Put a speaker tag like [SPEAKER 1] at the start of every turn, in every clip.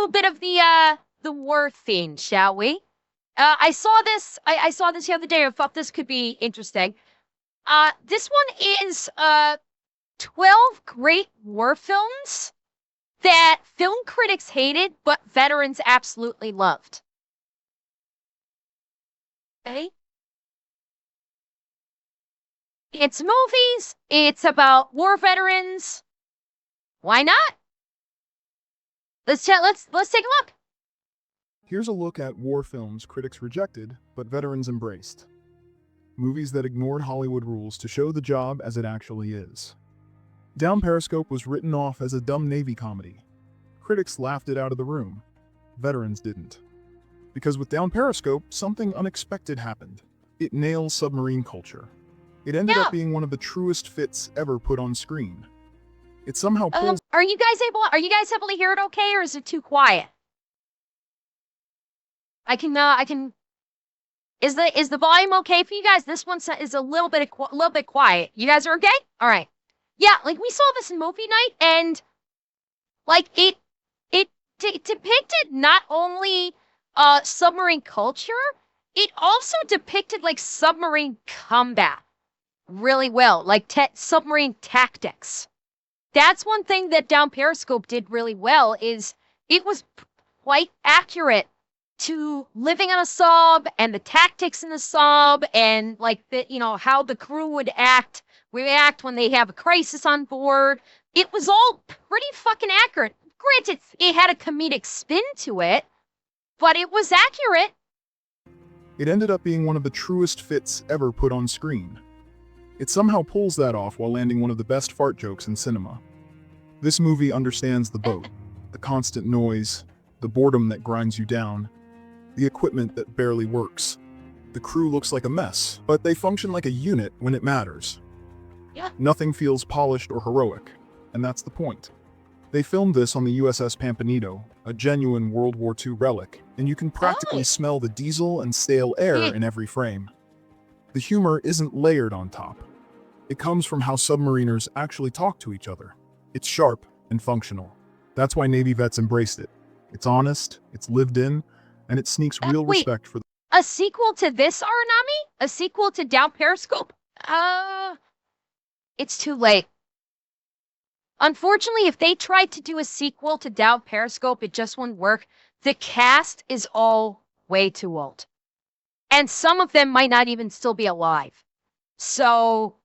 [SPEAKER 1] little bit of the war theme, shall we? I saw this. I saw this the other day. I thought this could be interesting. This one is 12 great war films that film critics hated, but veterans absolutely loved. Okay? It's movies. It's about war veterans. Why not? Let's take a look.
[SPEAKER 2] Here's a look at war films critics rejected, but veterans embraced. Movies that ignored Hollywood rules to show the job as it actually is. Down Periscope was written off as a dumb Navy comedy. Critics laughed it out of the room. Veterans didn't. Because with Down Periscope, something unexpected happened. It nails submarine culture. It ended up being one of the truest fits ever put on screen. It somehow pulls...
[SPEAKER 1] Are you guys able to hear it okay, or is it too quiet? Is the volume okay for you guys? This one is a little bit quiet. You guys are okay? All right. Yeah, like we saw this in movie night, and like it depicted not only submarine culture, it also depicted like submarine combat really well, like submarine tactics. That's one thing that Down Periscope did really well, is it was quite accurate to living on a sub and the tactics in the sub, and like how the crew would react when they have a crisis on board. It was all pretty fucking accurate. Granted, it had a comedic spin to it, but it was accurate.
[SPEAKER 2] It ended up being one of the truest fits ever put on screen. It somehow pulls that off while landing one of the best fart jokes in cinema. This movie understands the boat, the constant noise, the boredom that grinds you down, the equipment that barely works. The crew looks like a mess, but they function like a unit when it matters.
[SPEAKER 1] Yeah.
[SPEAKER 2] Nothing feels polished or heroic, and that's the point. They filmed this on the USS Pampanito, a genuine World War II relic, and you can practically smell the diesel and stale air in every frame. The humor isn't layered on top. It comes from how submariners actually talk to each other. It's sharp and functional. That's why Navy vets embraced it. It's honest, it's lived in, and it sneaks real respect for
[SPEAKER 1] a sequel to this, Aranami? A sequel to Down Periscope? It's too late. Unfortunately, if they tried to do a sequel to Down Periscope, it just wouldn't work. The cast is all way too old. And some of them might not even still be alive. So,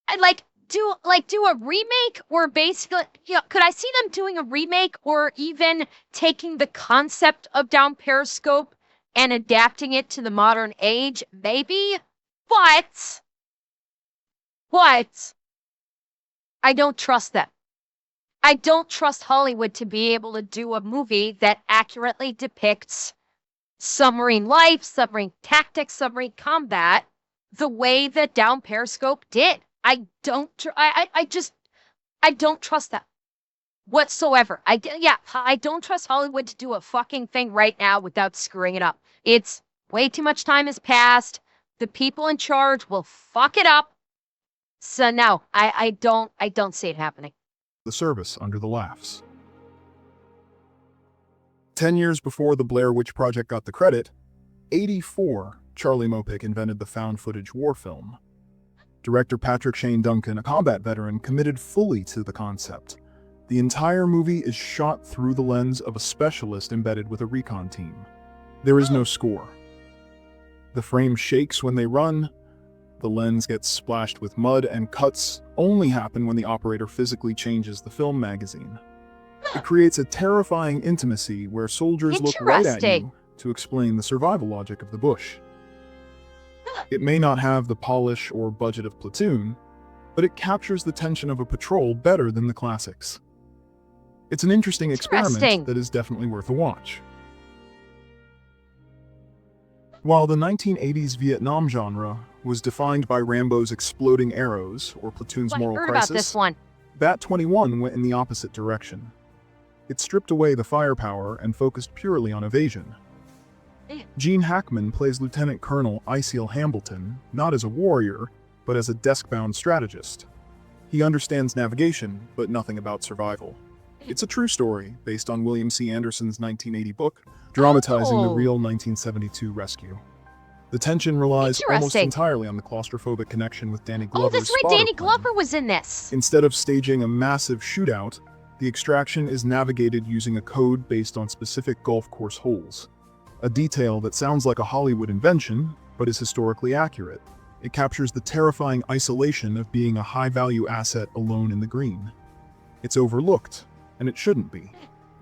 [SPEAKER 1] I'd do a remake, or basically, could I see them doing a remake, or even taking the concept of Down Periscope and adapting it to the modern age? Maybe, but I don't trust them. I don't trust Hollywood to be able to do a movie that accurately depicts submarine life, submarine tactics, submarine combat the way that Down Periscope did. I don't trust that whatsoever. I don't trust Hollywood to do a fucking thing right now without screwing it up. It's way too much time has passed. The people in charge will fuck it up. So no, I don't see it happening.
[SPEAKER 2] the service under the laughs. 10 years before the Blair Witch Project got the credit, 84, Charlie Mopic invented the found footage war film. Director Patrick Shane Duncan, a combat veteran, committed fully to the concept. The entire movie is shot through the lens of a specialist embedded with a recon team. There is no score. The frame shakes when they run, the lens gets splashed with mud, and cuts only happen when the operator physically changes the film magazine. It creates a terrifying intimacy where soldiers look right at you to explain the survival logic of the bush. It may not have the polish or budget of Platoon, but it captures the tension of a patrol better than the classics. It's an interesting experiment that is definitely worth a watch. While the 1980s Vietnam genre was defined by Rambo's exploding arrows or Platoon's moral crisis, Bat 21 went in the opposite direction. It stripped away the firepower and focused purely on evasion. Gene Hackman plays Lieutenant Colonel Iciel Hambleton, not as a warrior, but as a desk-bound strategist. He understands navigation, but nothing about survival. It's a true story based on William C. Anderson's 1980 book, dramatizing the real 1972 rescue. The tension relies almost
[SPEAKER 1] Interesting.
[SPEAKER 2] entirely on the claustrophobic connection with Danny
[SPEAKER 1] Oh,
[SPEAKER 2] Glover's
[SPEAKER 1] that's right.
[SPEAKER 2] spotter
[SPEAKER 1] Danny
[SPEAKER 2] plane.
[SPEAKER 1] Glover was in this.
[SPEAKER 2] Instead of staging a massive shootout, the extraction is navigated using a code based on specific golf course holes. A detail that sounds like a Hollywood invention, but is historically accurate. It captures the terrifying isolation of being a high-value asset alone in the green. It's overlooked, and it shouldn't be.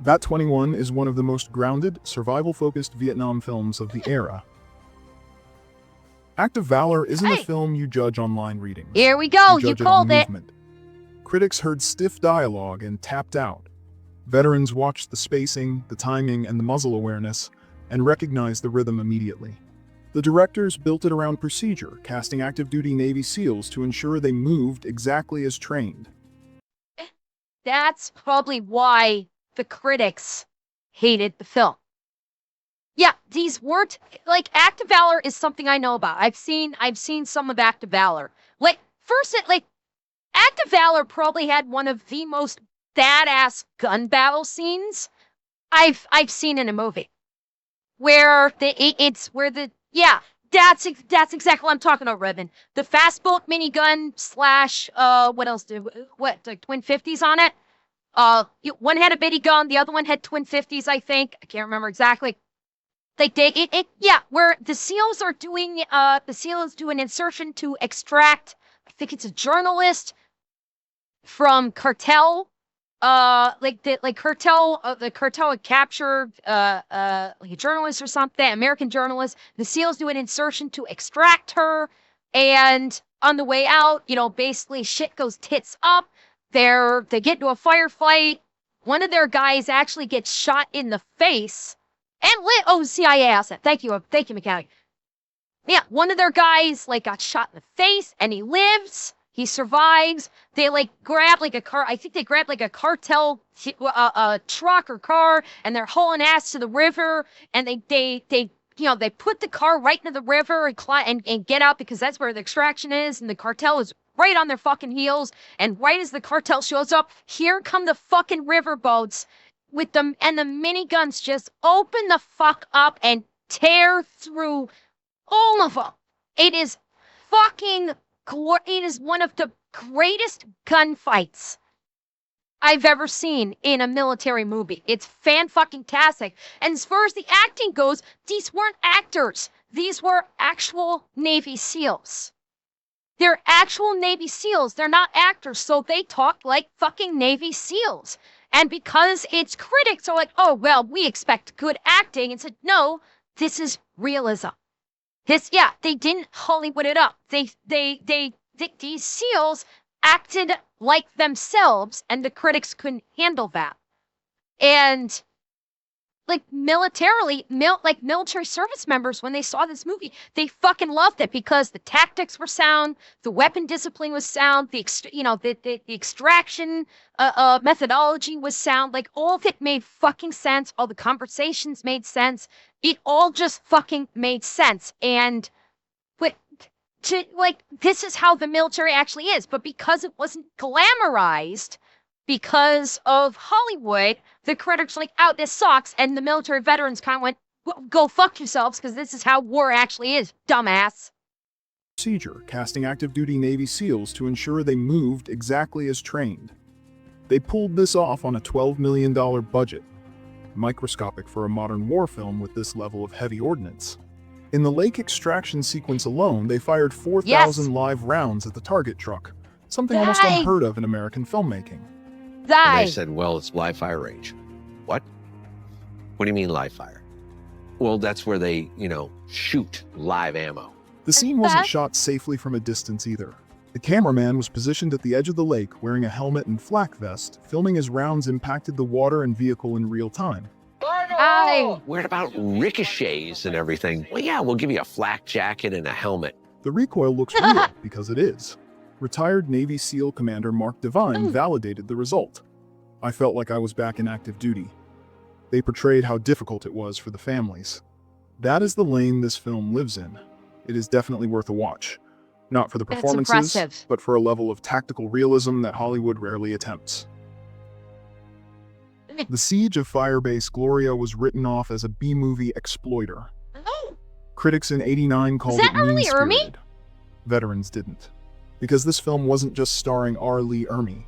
[SPEAKER 2] Bat 21 is one of the most grounded, survival-focused Vietnam films of the era. Act of Valor isn't a film you judge online readings.
[SPEAKER 1] Here we go. You
[SPEAKER 2] judge it on
[SPEAKER 1] called it.
[SPEAKER 2] movement. Critics heard stiff dialogue and tapped out. Veterans watched the spacing, the timing, and the muzzle awareness, and recognized the rhythm immediately. The directors built it around procedure, casting active-duty Navy SEALs to ensure they moved exactly as trained.
[SPEAKER 1] That's probably why the critics hated the film. Yeah, these weren't like Act of Valor is something I know about. I've seen some of Act of Valor. Like Act of Valor probably had one of the most badass gun battle scenes I've seen in a movie. Where that's exactly what I'm talking about, Ribbon. The fast bullet minigun slash like twin 50s on it. One had a bitty gun, the other one had twin 50s, I think. I can't remember exactly. Where the SEALs are doing the SEALs do an insertion to extract, I think it's a journalist from cartel. The cartel had captured like a journalist or something, American journalist. The SEALs do an insertion to extract her, and on the way out, basically shit goes tits up. They get into a firefight. One of their guys actually gets shot in the face. CIA asset. Thank you, McCowney. Yeah, one of their guys got shot in the face, and he lives. He survives. They grab a car. I think they grab a cartel truck or car, and they're hauling ass to the river. And they put the car right into the river and get out because that's where the extraction is. And the cartel is right on their fucking heels. And right as the cartel shows up, here come the fucking riverboats with them, and the miniguns just open the fuck up and tear through all of them. It is it is one of the greatest gunfights I've ever seen in a military movie. It's fan-fucking-tastic. And as far as the acting goes, these weren't actors. These were actual Navy SEALs. They're actual Navy SEALs. They're not actors, so they talk like fucking Navy SEAls. And because its critics are like, oh, well, we expect good acting, and said, no, this is realism. They didn't Hollywood it up. These SEALs acted like themselves, and the critics couldn't handle that. And military service members, when they saw this movie, they fucking loved it because the tactics were sound, the weapon discipline was sound, the extraction methodology was sound. All of it made fucking sense. All the conversations made sense. It all just fucking made sense. And this is how the military actually is. But because it wasn't glamorized, because of Hollywood, the critics were like, "Oh, this sucks," and the military veterans kind of went, "Go fuck yourselves, because this is how war actually is, dumbass."
[SPEAKER 2] Procedure, casting active-duty Navy SEALs to ensure they moved exactly as trained. They pulled this off on a $12 million budget, microscopic for a modern war film with this level of heavy ordnance. In the lake extraction sequence alone, they fired 4,000 live rounds at the target truck, something almost unheard of in American filmmaking.
[SPEAKER 3] And they said, well, it's live fire range. What? What do you mean live fire? Well, that's where they, shoot live ammo.
[SPEAKER 2] The scene wasn't shot safely from a distance either. The cameraman was positioned at the edge of the lake wearing a helmet and flak vest, filming as rounds impacted the water and vehicle in real time.
[SPEAKER 3] What about ricochets and everything? Well, yeah, we'll give you a flak jacket and a helmet.
[SPEAKER 2] The recoil looks real, because it is. Retired Navy SEAL Commander Mark Devine validated the result. I felt like I was back in active duty. They portrayed how difficult it was for the families. That is the lane this film lives in. It is definitely worth a watch. Not for the performances, but for a level of tactical realism that Hollywood rarely attempts. The Siege of Firebase Gloria was written off as a B-movie exploiter.
[SPEAKER 1] Oh,
[SPEAKER 2] Critics in '89 called
[SPEAKER 1] that
[SPEAKER 2] it
[SPEAKER 1] early Ermy?
[SPEAKER 2] mean-spirited. Veterans didn't. Because this film wasn't just starring R. Lee Ermey.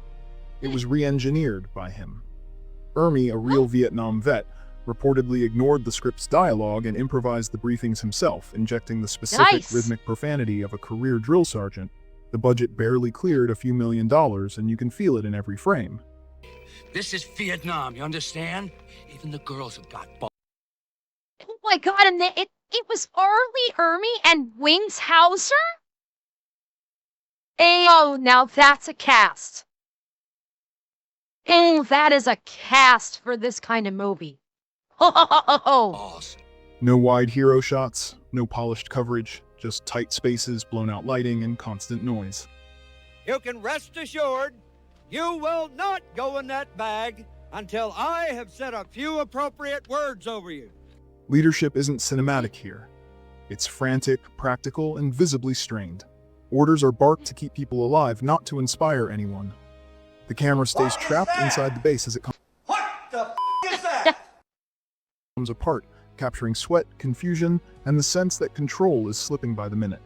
[SPEAKER 2] It was re-engineered by him. Ermey, a real Vietnam vet, reportedly ignored the script's dialogue and improvised the briefings himself, injecting the specific
[SPEAKER 1] Nice.
[SPEAKER 2] rhythmic profanity of a career drill sergeant. The budget barely cleared a few $1 million, and you can feel it in every frame.
[SPEAKER 4] This is Vietnam, you understand? Even the girls have got balls.
[SPEAKER 1] Oh my god, and it was Arlie Ermy and Wings Hauser? Oh, now that's a cast. Oh, that is a cast for this kind of movie. Oh,
[SPEAKER 2] No wide hero shots, no polished coverage, just tight spaces, blown-out lighting, and constant noise.
[SPEAKER 5] You can rest assured, you will not go in that bag until I have said a few appropriate words over you.
[SPEAKER 2] Leadership isn't cinematic here. It's frantic, practical, and visibly strained. Orders are barked to keep people alive, not to inspire anyone. The camera stays trapped inside the base as it comes apart, capturing sweat, confusion, and the sense that control is slipping by the minute.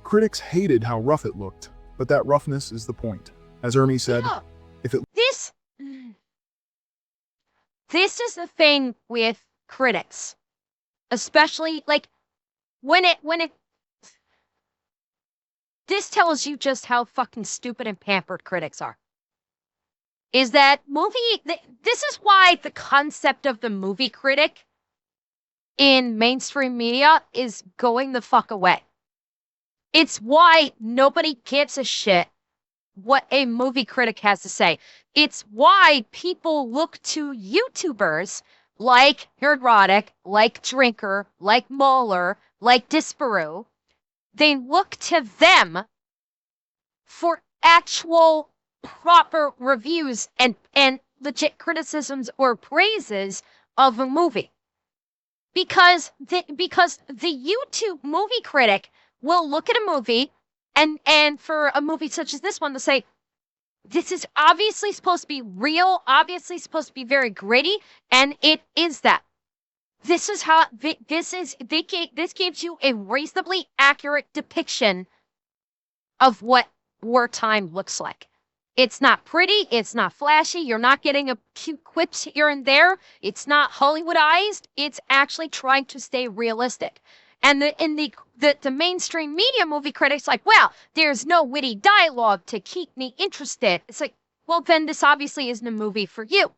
[SPEAKER 2] Critics hated how rough it looked, but that roughness is the point. As Ermey said,
[SPEAKER 1] yeah.
[SPEAKER 2] if it
[SPEAKER 1] This is the thing with critics. Especially, like, when it this tells you just how fucking stupid and pampered critics are. Is that this is why the concept of the movie critic in mainstream media is going the fuck away. It's why nobody gives a shit what a movie critic has to say. It's why people look to YouTubers like Nerdrotic, like Drinker, like Moeller, like Disparu. They look to them for actual proper reviews and legit criticisms or praises of a movie. Because the YouTube movie critic will look at a movie and for a movie such as this one, they'll say, this is obviously supposed to be real, obviously supposed to be very gritty, and it is that. This is how this gives you a reasonably accurate depiction of what wartime looks like. It's not pretty, it's not flashy, you're not getting a cute quips here and there, it's not Hollywoodized, it's actually trying to stay realistic. And the mainstream media movie critics like, well, there's no witty dialogue to keep me interested. It's like, well, then this obviously isn't a movie for you.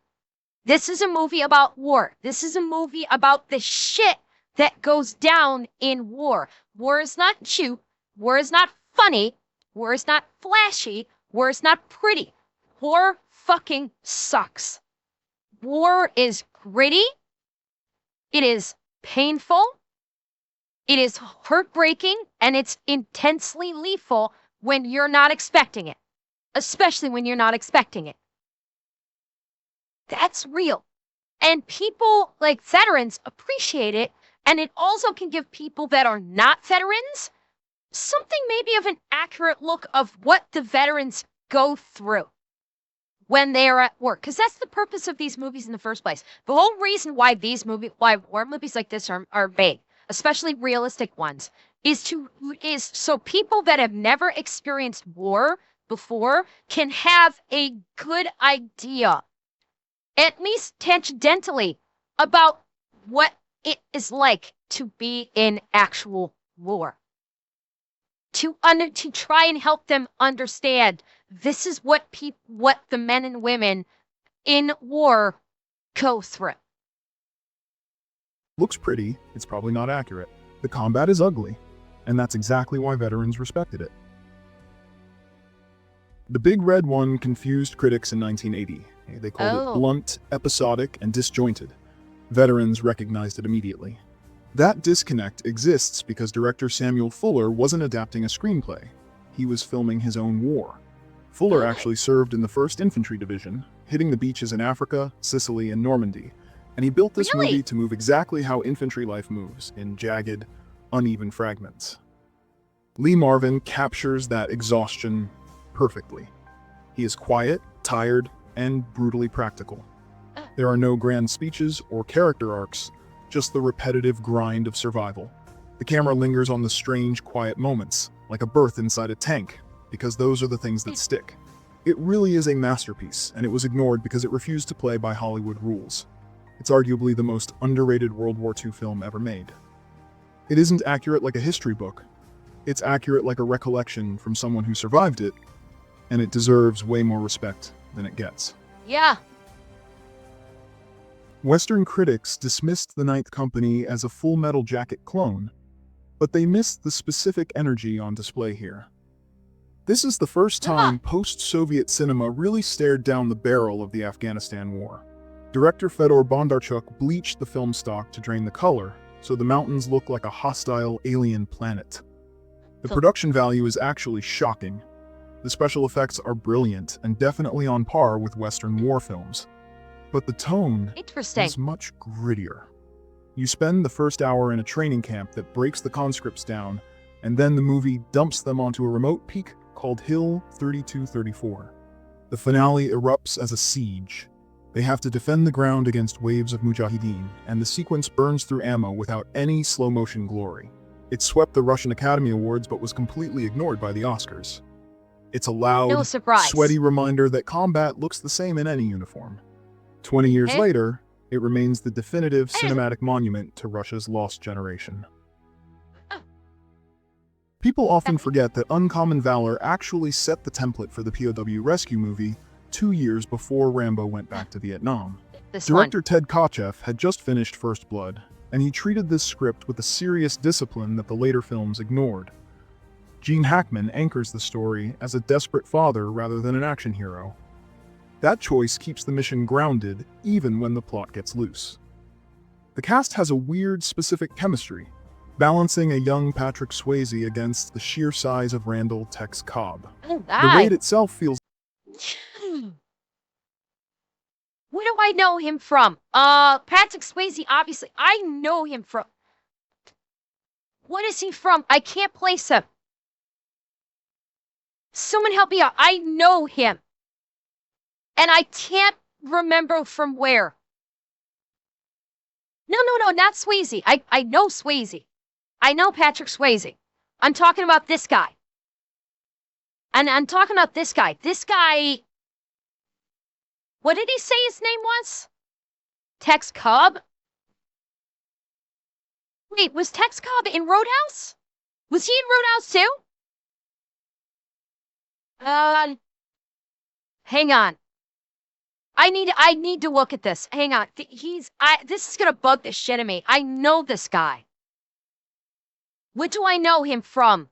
[SPEAKER 1] This is a movie about war. This is a movie about the shit that goes down in war. War is not cute. War is not funny. War is not flashy. War is not pretty. War fucking sucks. War is gritty. It is painful. It is heartbreaking, and it's intensely lethal when you're not expecting it. Especially when you're not expecting it. That's real. And people like veterans appreciate it, and it also can give people that are not veterans something maybe of an accurate look of what the veterans go through when they are at work. Because that's the purpose of these movies in the first place. The whole reason why why war movies like this are made, especially realistic ones, is so people that have never experienced war before can have a good idea, at least tangentially, about what it is like to be in actual war. To try and help them understand this is what the men and women in war go through.
[SPEAKER 2] looks pretty, it's probably not accurate. The combat is ugly, and that's exactly why veterans respected it. The Big Red One confused critics in 1980. They called it blunt, episodic, and disjointed. Veterans recognized it immediately. That disconnect exists because director Samuel Fuller wasn't adapting a screenplay. He was filming his own war. Fuller actually served in the 1st Infantry Division, hitting the beaches in Africa, Sicily, and Normandy. And he built this movie to move exactly how infantry life moves, in jagged, uneven fragments. Lee Marvin captures that exhaustion perfectly. He is quiet, tired, and brutally practical. There are no grand speeches or character arcs, just the repetitive grind of survival. The camera lingers on the strange, quiet moments, like a birth inside a tank, because those are the things that stick. It really is a masterpiece, and it was ignored because it refused to play by Hollywood rules. It's arguably the most underrated World War II film ever made. It isn't accurate like a history book. It's accurate like a recollection from someone who survived it, and it deserves way more respect than it gets.
[SPEAKER 1] Yeah.
[SPEAKER 2] Western critics dismissed The Ninth Company as a Full Metal Jacket clone, but they missed the specific energy on display here. This is the first time post-Soviet cinema really stared down the barrel of the Afghanistan war. Director Fedor Bondarchuk bleached the film stock to drain the color, so the mountains look like a hostile alien planet. The production value is actually shocking. The special effects are brilliant and definitely on par with Western war films. But the tone is much grittier. You spend the first hour in a training camp that breaks the conscripts down, and then the movie dumps them onto a remote peak called Hill 3234. The finale erupts as a siege. They have to defend the ground against waves of mujahideen, and the sequence burns through ammo without any slow-motion glory. It swept the Russian Academy Awards but was completely ignored by the Oscars. It's a loud, sweaty reminder that combat looks the same in any uniform. 20 years later, it remains the definitive cinematic monument to Russia's lost generation. People often forget that Uncommon Valor actually set the template for the POW rescue movie 2 years before Rambo went back to Vietnam. Director Ted Kotcheff had just finished First Blood, and he treated this script with a serious discipline that the later films ignored. Gene Hackman anchors the story as a desperate father rather than an action hero. That choice keeps the mission grounded even when the plot gets loose. The cast has a weird, specific chemistry, balancing a young Patrick Swayze against the sheer size of Randall Tex Cobb. The raid itself feels...
[SPEAKER 1] Where do I know him from? Patrick Swayze, obviously. I know him from... What is he from? I can't place him. Someone help me out. I know him. And I can't remember from where. No, not Swayze. I know Swayze. I know Patrick Swayze. I'm talking about this guy. And I'm talking about this guy. This guy... What did he say his name was? Tex Cobb? Wait, was Tex Cobb in Roadhouse? Was he in Roadhouse too? Hang on. I need to look at this. Hang on. This is gonna bug the shit out of me. I know this guy. What do I know him from?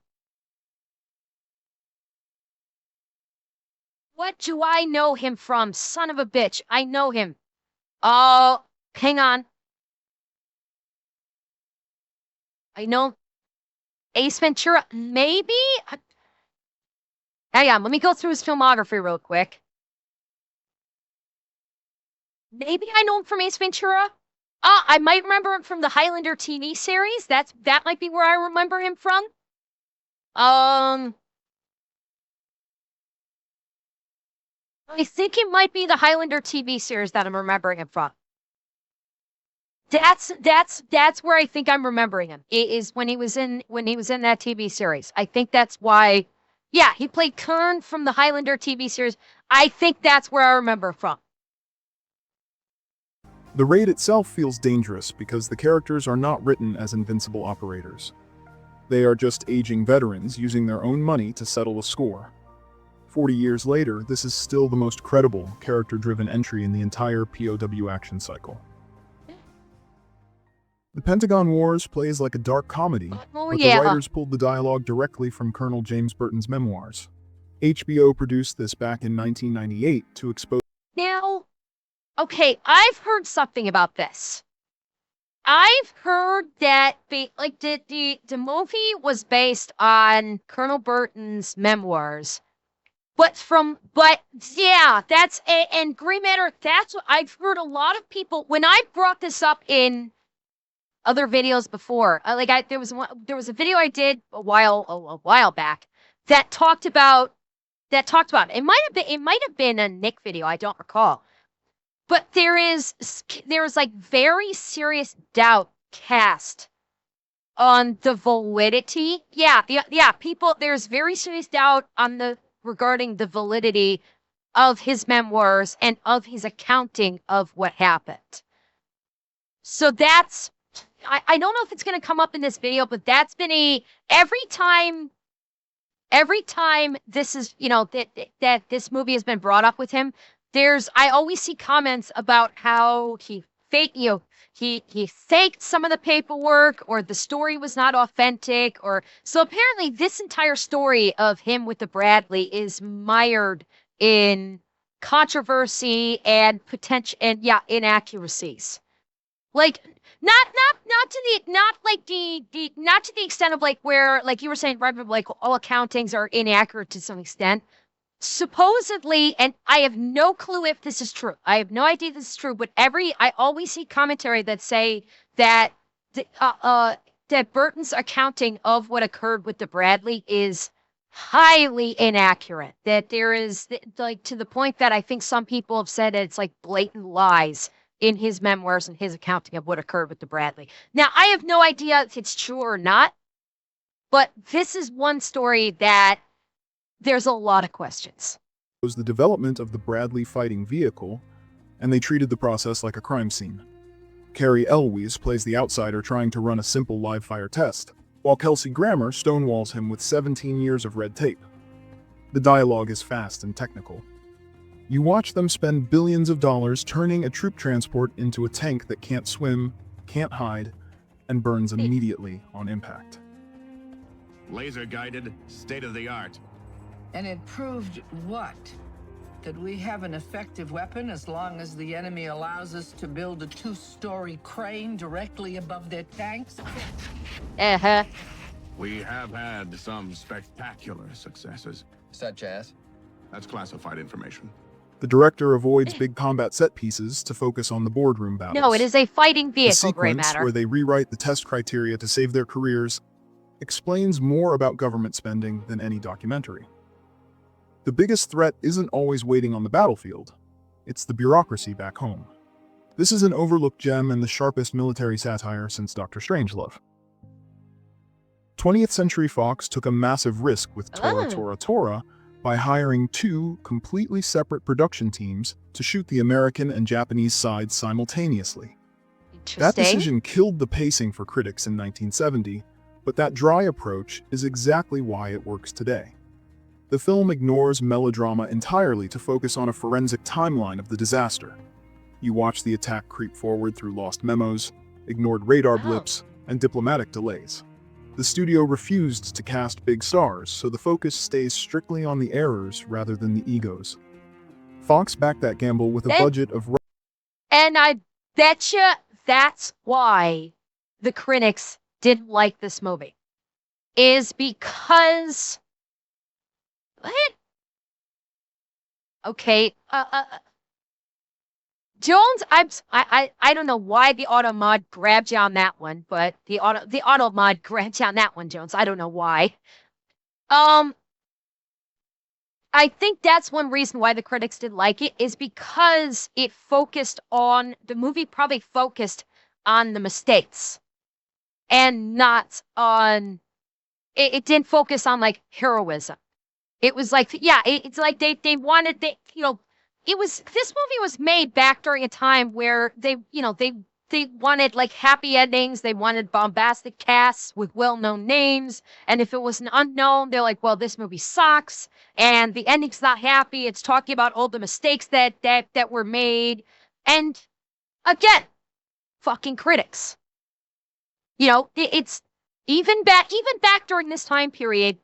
[SPEAKER 1] What do I know him from? Son of a bitch. I know him. Oh, hang on. I know Ace Ventura. Maybe? Hang on. Let me go through his filmography real quick. Maybe I know him from Ace Ventura. I might remember him from the Highlander TV series. That might be where I remember him from. I think it might be the Highlander TV series that I'm remembering him from. That's where I think I'm remembering him. It is when he was in that TV series. I think that's why. Yeah, he played Kern from the Highlander TV series. I think that's where I remember from.
[SPEAKER 2] The raid itself feels dangerous because the characters are not written as invincible operators. They are just aging veterans using their own money to settle a score. 40 years later, this is still the most credible, character-driven entry in the entire POW action cycle. The Pentagon Wars plays like a dark comedy, but the writers pulled the dialogue directly from Colonel James Burton's memoirs. HBO produced this back in 1998 to expose...
[SPEAKER 1] Now, okay, I've heard something about this. I've heard that the movie was based on Colonel Burton's memoirs. But yeah, and Grey Matter, that's what I've heard a lot of people, when I brought this up in other videos before, there was a video I did a while back that talked about, it might have been a Nick video, I don't recall. But there's like very serious doubt cast on the validity. Yeah, people, there's very serious doubt regarding the validity of his memoirs and of his accounting of what happened. So that's, I don't know if it's going to come up in this video, but that's been every time this is, that this movie has been brought up with him, I always see comments about how he faked some of the paperwork, or the story was not authentic, so apparently this entire story of him with the Bradley is mired in controversy and potential and inaccuracies. Like not to the extent of like where, like you were saying, right, like all accountings are inaccurate to some extent. Supposedly, and I have no clue if this is true. I have no idea if this is true, but I always see commentary that say that that Burton's accounting of what occurred with the Bradley is highly inaccurate. That there is, like, to the point that I think some people have said it's like blatant lies in his memoirs and his accounting of what occurred with the Bradley. Now, I have no idea if it's true or not, but this is one story that there's a lot of questions.
[SPEAKER 2] It was the development of the Bradley fighting vehicle, and they treated the process like a crime scene. Carrie Elwes plays the outsider trying to run a simple live-fire test, while Kelsey Grammer stonewalls him with 17 years of red tape. The dialogue is fast and technical. You watch them spend billions of dollars turning a troop transport into a tank that can't swim, can't hide, and burns immediately on impact.
[SPEAKER 6] Laser-guided, state-of-the-art.
[SPEAKER 7] And it proved what? That we have an effective weapon as long as the enemy allows us to build a 2-story crane directly above their tanks?
[SPEAKER 1] Uh-huh.
[SPEAKER 6] We have had some spectacular successes.
[SPEAKER 8] Such as?
[SPEAKER 6] That's classified information.
[SPEAKER 2] The director avoids big combat set pieces to focus on the boardroom battles.
[SPEAKER 1] No, it is a fighting vehicle,
[SPEAKER 2] the
[SPEAKER 1] Gray
[SPEAKER 2] sequence
[SPEAKER 1] Matter.
[SPEAKER 2] where they rewrite the test criteria to save their careers explains more about government spending than any documentary. The biggest threat isn't always waiting on the battlefield. It's the bureaucracy back home. This is an overlooked gem and the sharpest military satire since Dr. Strangelove. 20th Century Fox took a massive risk with Tora Tora Tora by hiring 2 completely separate production teams to shoot the American and Japanese sides simultaneously. That decision killed the pacing for critics in 1970, but that dry approach is exactly why it works today. The film ignores melodrama entirely to focus on a forensic timeline of the disaster. You watch the attack creep forward through lost memos, ignored radar blips, and diplomatic delays. The studio refused to cast big stars, so the focus stays strictly on the errors rather than the egos. Fox backed that gamble with a budget of...
[SPEAKER 1] And I betcha that's why the critics didn't like this movie. Is because... What? Okay, Jones, I don't know why the auto mod grabbed you on that one, but the auto mod grabbed you on that one, Jones. I don't know why. I think that's one reason why the critics didn't like it, is because the movie probably focused on the mistakes and not on, it didn't focus on like heroism. It was like, yeah, it's like they wanted, this movie was made back during a time where they wanted like happy endings. They wanted bombastic casts with well-known names. And if it was an unknown, they're like, well, this movie sucks. And the ending's not happy. It's talking about all the mistakes that were made. And again, fucking critics. It's even back during this time period,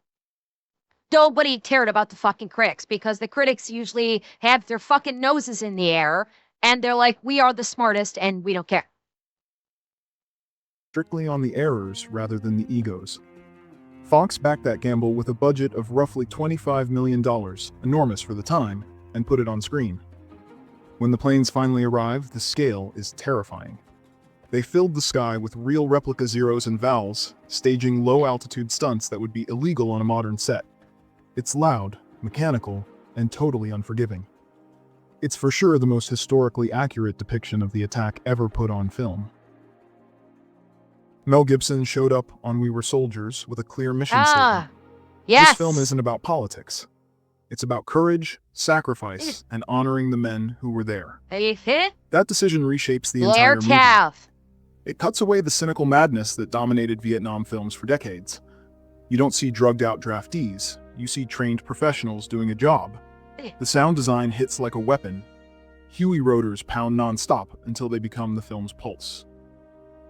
[SPEAKER 1] nobody cared about the fucking critics, because the critics usually have their fucking noses in the air and they're like, we are the smartest and we don't care.
[SPEAKER 2] Strictly on the errors rather than the egos. Fox backed that gamble with a budget of roughly $25 million, enormous for the time, and put it on screen. When the planes finally arrive, the scale is terrifying. They filled the sky with real replica Zeros and Vals, staging low-altitude stunts that would be illegal on a modern set. It's loud, mechanical, and totally unforgiving. It's for sure the most historically accurate depiction of the attack ever put on film. Mel Gibson showed up on We Were Soldiers with a clear mission statement.
[SPEAKER 1] Yes.
[SPEAKER 2] This film isn't about politics. It's about courage, sacrifice, and honoring the men who were there. That decision reshapes the entire movie. It cuts away the cynical madness that dominated Vietnam films for decades. You don't see drugged-out draftees. You see trained professionals doing a job. The sound design hits like a weapon. Huey rotors pound non-stop until they become the film's pulse.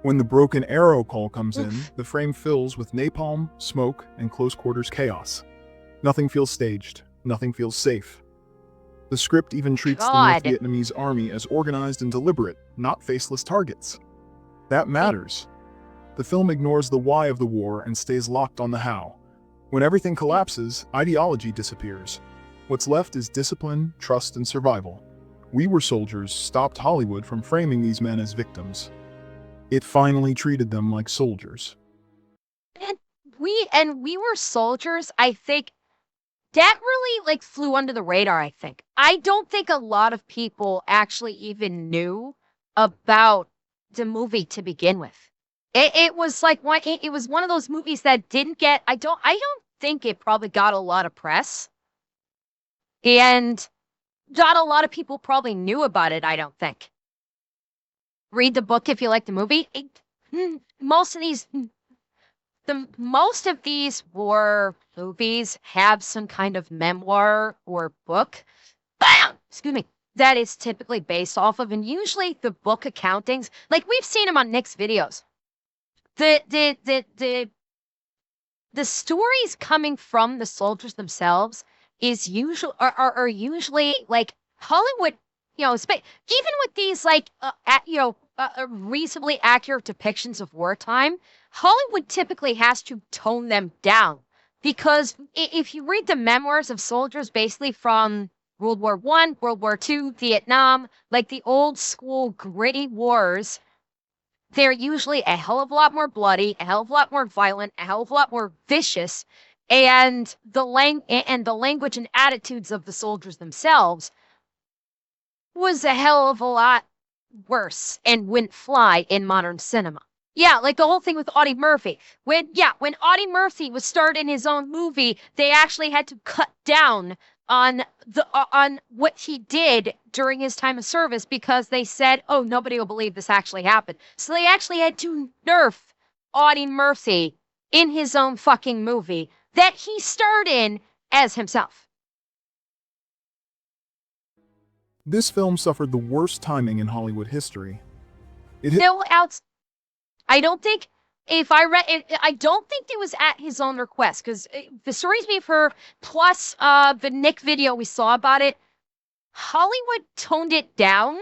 [SPEAKER 2] When the broken arrow call comes in, the frame fills with napalm, smoke, and close-quarters chaos. Nothing feels staged. Nothing feels safe. The script even treats the North Vietnamese army as organized and deliberate, not faceless targets. That matters. The film ignores the why of the war and stays locked on the how. When everything collapses, ideology disappears. What's left is discipline, trust, and survival. We Were Soldiers stopped Hollywood from framing these men as victims. It finally treated them like soldiers.
[SPEAKER 1] And we Were Soldiers, I think, that really flew under the radar, I think. I don't think a lot of people actually even knew about the movie to begin with. It was it was one of those movies that didn't get, I don't think it probably got a lot of press. And not a lot of people probably knew about it, I don't think. Read the book if you like the movie. Most of these war movies have some kind of memoir or book, excuse me, that is typically based off of, and usually the book accountings, like we've seen them on Nick's videos. The stories coming from the soldiers themselves is are usually like Hollywood, even with these reasonably accurate depictions of wartime, Hollywood typically has to tone them down, because if you read the memoirs of soldiers basically from World War I, World War II, Vietnam, like the old school gritty wars, they're usually a hell of a lot more bloody, a hell of a lot more violent, a hell of a lot more vicious, and the language and attitudes of the soldiers themselves was a hell of a lot worse and wouldn't fly in modern cinema. Yeah, like the whole thing with Audie Murphy. When Audie Murphy was starting his own movie, they actually had to cut down on what he did during his time of service because they said, oh, nobody will believe this actually happened. So they actually had to nerf Audie Murphy in his own fucking movie that he starred in as himself.
[SPEAKER 2] This film suffered the worst timing in Hollywood history.
[SPEAKER 1] I don't think I don't think it was at his own request, because the stories we've heard, plus the Nick video we saw about it, Hollywood toned it down.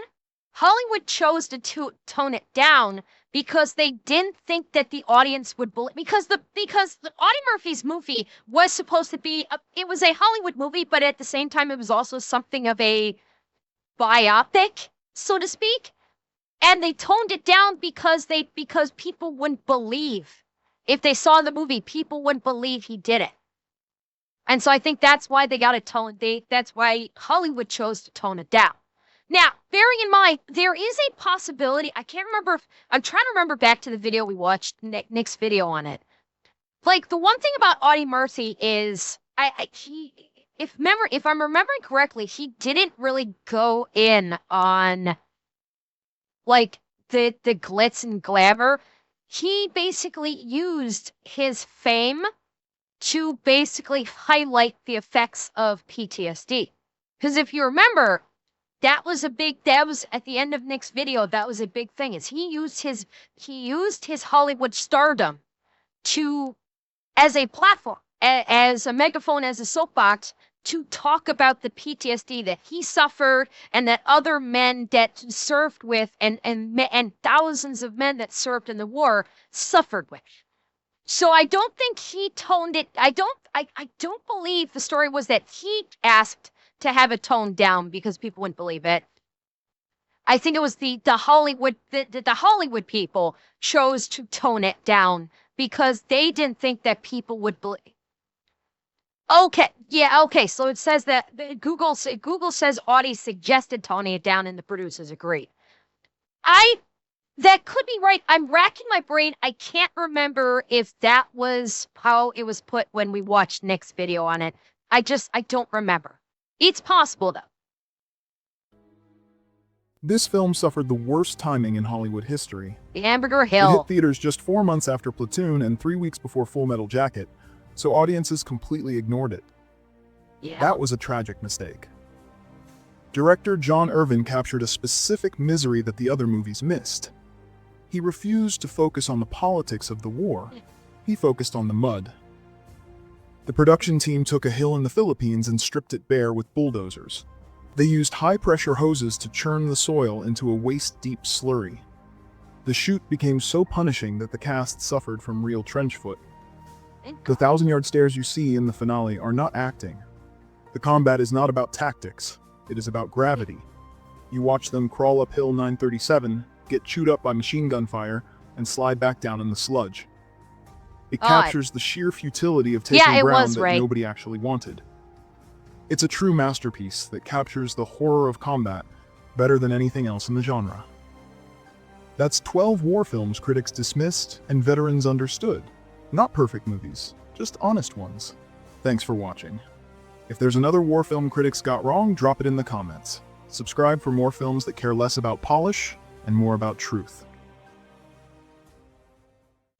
[SPEAKER 1] Hollywood chose to tone it down because they didn't think that the audience would believe, because the Audie Murphy's movie was supposed to be it was a Hollywood movie, but at the same time it was also something of a biopic, so to speak. And they toned it down because people wouldn't believe. If they saw the movie, people wouldn't believe he did it. And so I think that's why they got it toned. That's why Hollywood chose to tone it down. Now, bearing in mind, there is a possibility. I'm trying to remember back to the video we watched, Nick's video on it. Like, the one thing about Audie Murphy is, if I'm remembering correctly, he didn't really go in on like the glitz and glamour. He basically used his fame to basically highlight the effects of PTSD. Because if you remember, that was at the end of Nick's video, that was a big thing, is he used his Hollywood stardom as a platform, as a megaphone, as a soapbox, to talk about the PTSD that he suffered and that other men that served with and thousands of men that served in the war suffered with. So I don't think he toned it. I don't believe the story was that he asked to have it toned down because people wouldn't believe it. I think it was the Hollywood people chose to tone it down because they didn't think that people would believe. Okay, yeah, okay. So it says that Google says Audie suggested toning it down, and the producers agreed. I That could be right. I'm racking my brain. I can't remember if that was how it was put when we watched Nick's video on it. I don't remember. It's possible though.
[SPEAKER 2] This film suffered the worst timing in Hollywood history.
[SPEAKER 1] The Hamburger
[SPEAKER 2] It hit
[SPEAKER 1] Hill.
[SPEAKER 2] theaters just 4 months after Platoon and 3 weeks before Full Metal Jacket, so audiences completely ignored it.
[SPEAKER 1] Yeah.
[SPEAKER 2] That was a tragic mistake. Director John Irvin captured a specific misery that the other movies missed. He refused to focus on the politics of the war. He focused on the mud. The production team took a hill in the Philippines and stripped it bare with bulldozers. They used high-pressure hoses to churn the soil into a waist-deep slurry. The shoot became so punishing that the cast suffered from real trench foot. The 1,000-yard stairs you see in the finale are not acting. The combat is not about tactics. It is about gravity. You watch them crawl uphill 937, get chewed up by machine gun fire, and slide back down in the sludge. It captures the sheer futility of taking ground that nobody actually wanted. It's a true masterpiece that captures the horror of combat better than anything else in the genre. That's 12 war films critics dismissed and veterans understood. Not perfect movies, just honest ones. Thanks for watching. If there's another war film critics got wrong, drop it in the comments. Subscribe for more films that care less about polish and more about truth.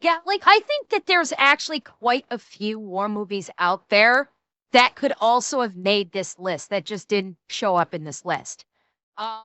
[SPEAKER 1] Yeah, like I think that there's actually quite a few war movies out there that could also have made this list that just didn't show up in this list.